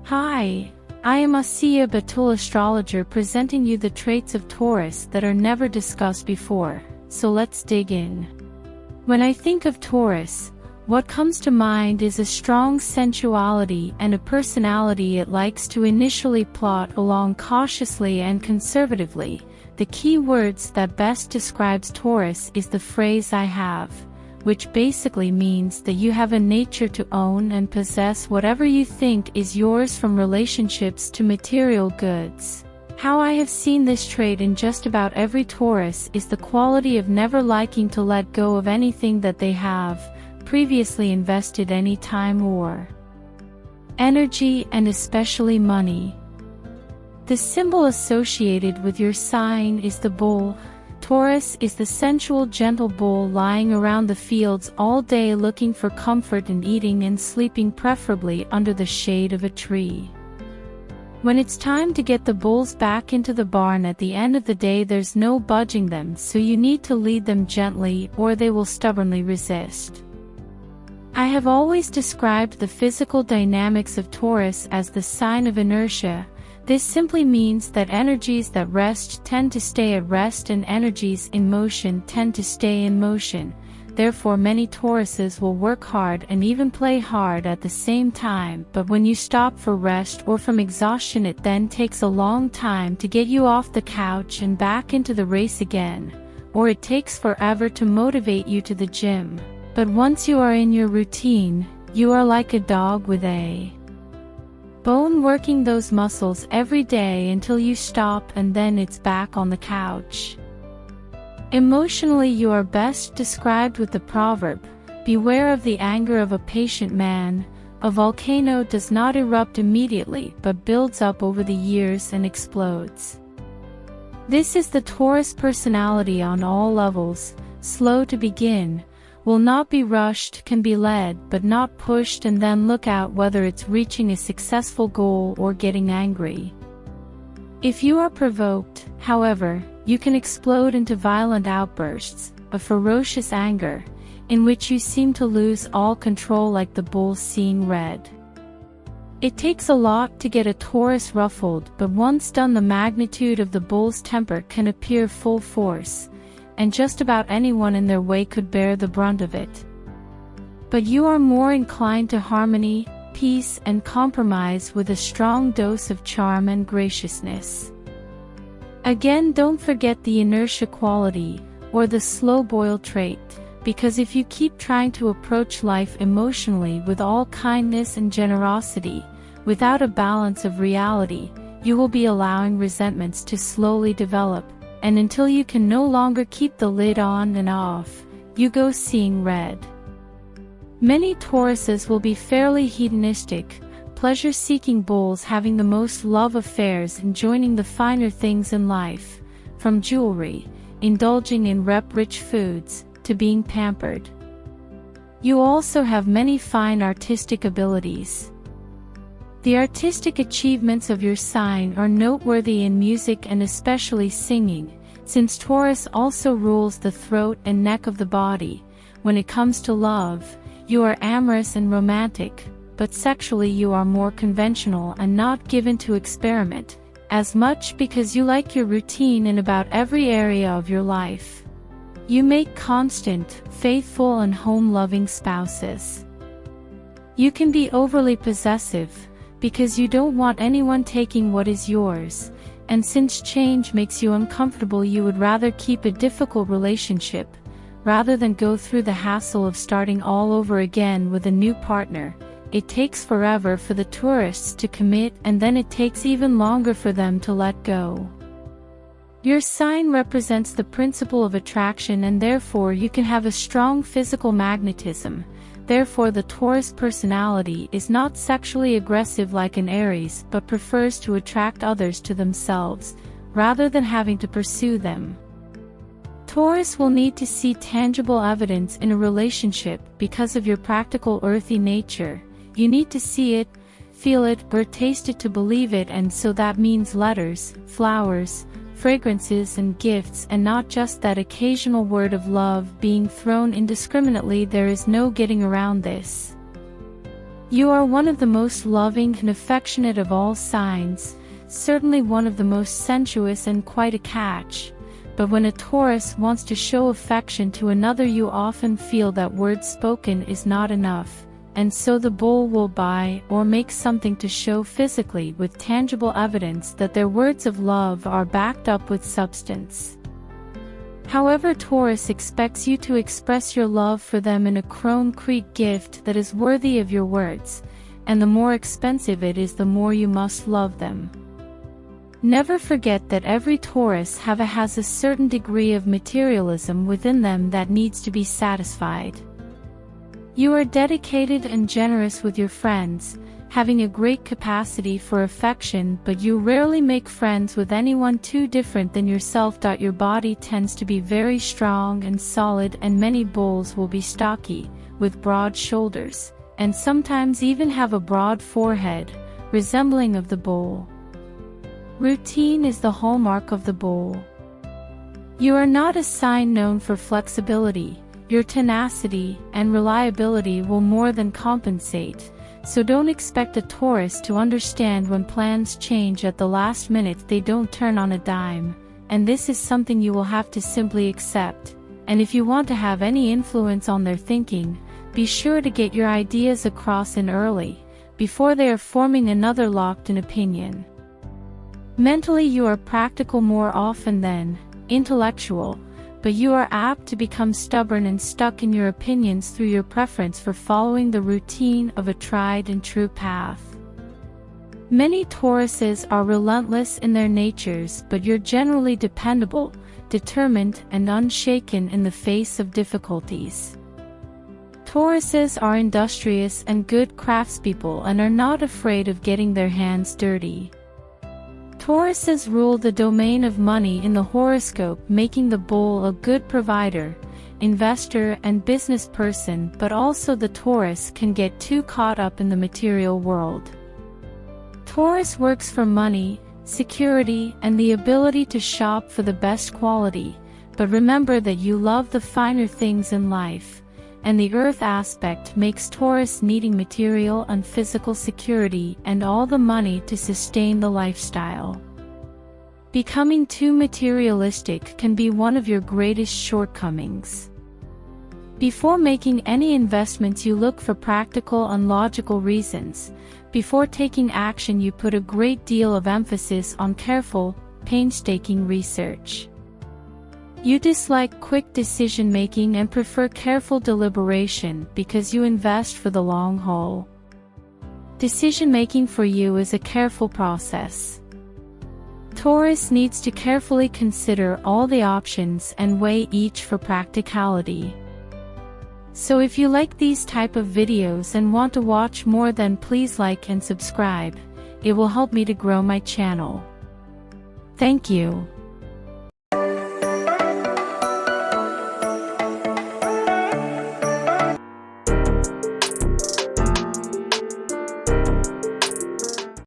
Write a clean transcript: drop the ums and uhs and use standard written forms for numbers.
Hi, I am Asiya Batool, astrologer, presenting you the traits of Taurus that are never discussed before, so let's dig in. When I think of Taurus, what comes to mind is a strong sensuality and a personality it likes to initially plot along cautiously and conservatively. The key words that best describes Taurus is the phrase "I have," which basically means that you have a nature to own and possess whatever you think is yours, from relationships to material goods. How I have seen this trait in just about every Taurus is the quality of never liking to let go of anything that they have previously invested any time or energy, and especially money. The symbol associated with your sign is the bull. Taurus is the sensual, gentle bull lying around the fields all day looking for comfort and eating and sleeping, preferably under the shade of a tree. When it's time to get the bulls back into the barn at the end of the day, there's no budging them, so you need to lead them gently or they will stubbornly resist. I have always described the physical dynamics of Taurus as the sign of inertia. This simply means that energies that rest tend to stay at rest and energies in motion tend to stay in motion. Therefore, many Tauruses will work hard and even play hard at the same time, but when you stop for rest or from exhaustion, it then takes a long time to get you off the couch and back into the race again, or it takes forever to motivate you to the gym. But once you are in your routine, you are like a dog with a bone, working those muscles every day until you stop, and then it's back on the couch. Emotionally, you are best described with the proverb, "Beware of the anger of a patient man. A volcano does not erupt immediately but builds up over the years and explodes." This is the Taurus personality on all levels: slow to begin, will not be rushed, can be led but not pushed, and then look out whether it's reaching a successful goal or getting angry. If you are provoked, however, you can explode into violent outbursts, a ferocious anger, in which you seem to lose all control, like the bull seeing red. It takes a lot to get a Taurus ruffled, but once done, the magnitude of the bull's temper can appear full force, and just about anyone in their way could bear the brunt of it. But you are more inclined to harmony, peace, and compromise, with a strong dose of charm and graciousness. Again, don't forget the inertia quality, or the slow boil trait, because if you keep trying to approach life emotionally with all kindness and generosity, without a balance of reality, you will be allowing resentments to slowly develop, and until you can no longer keep the lid on and off, you go seeing red. Many Tauruses will be fairly hedonistic, pleasure-seeking bulls, having the most love affairs, enjoying the finer things in life, from jewelry, indulging in rich foods, to being pampered. You also have many fine artistic abilities. The artistic achievements of your sign are noteworthy in music and especially singing, since Taurus also rules the throat and neck of the body. When it comes to love, you are amorous and romantic, but sexually you are more conventional and not given to experiment as much, because you like your routine in about every area of your life. You make constant, faithful, and home-loving spouses. You can be overly possessive, because you don't want anyone taking what is yours, and since change makes you uncomfortable, you would rather keep a difficult relationship, rather than go through the hassle of starting all over again with a new partner. It takes forever for the Taurists to commit, and then it takes even longer for them to let go. Your sign represents the principle of attraction, and therefore you can have a strong physical magnetism. Therefore, the Taurus personality is not sexually aggressive like an Aries, but prefers to attract others to themselves, rather than having to pursue them. Taurus will need to see tangible evidence in a relationship because of your practical, earthy nature. You need to see it, feel it, or taste it to believe it, and so that means letters, flowers, fragrances, and gifts, and not just that occasional word of love being thrown indiscriminately. There is no getting around this. You are one of the most loving and affectionate of all signs, certainly one of the most sensuous and quite a catch. But when a Taurus wants to show affection to another, you often feel that words spoken is not enough, and so the bull will buy or make something to show physically with tangible evidence that their words of love are backed up with substance. However, Taurus expects you to express your love for them in a concrete gift that is worthy of your words, and the more expensive it is, the more you must love them. Never forget that every Taurus has a certain degree of materialism within them that needs to be satisfied. You are dedicated and generous with your friends, having a great capacity for affection, but you rarely make friends with anyone too different than yourself. Your body tends to be very strong and solid, and many bulls will be stocky, with broad shoulders, and sometimes even have a broad forehead, resembling of the bull. Routine is the hallmark of the bull. You are not a sign known for flexibility. Your tenacity and reliability will more than compensate. So don't expect a Taurus to understand when plans change at the last minute. They don't turn on a dime, and this is something you will have to simply accept. And if you want to have any influence on their thinking, be sure to get your ideas across in early, before they are forming another locked-in opinion. Mentally, you are practical more often than intellectual, but you are apt to become stubborn and stuck in your opinions through your preference for following the routine of a tried and true path. Many Tauruses are relentless in their natures, but you're generally dependable, determined, and unshaken in the face of difficulties. Tauruses are industrious and good craftspeople and are not afraid of getting their hands dirty. Tauruses rule the domain of money in the horoscope, making the bull a good provider, investor, and business person, but also the Taurus can get too caught up in the material world. Taurus works for money, security, and the ability to shop for the best quality, but remember that you love the finer things in life, and the earth aspect makes Taurus needing material and physical security and all the money to sustain the lifestyle. Becoming too materialistic can be one of your greatest shortcomings. Before making any investments, you look for practical and logical reasons. Before taking action, you put a great deal of emphasis on careful, painstaking research. You dislike quick decision-making and prefer careful deliberation because you invest for the long haul. Decision-making for you is a careful process. Taurus needs to carefully consider all the options and weigh each for practicality. So if you like these type of videos and want to watch more, then please like and subscribe. It will help me to grow my channel. Thank you.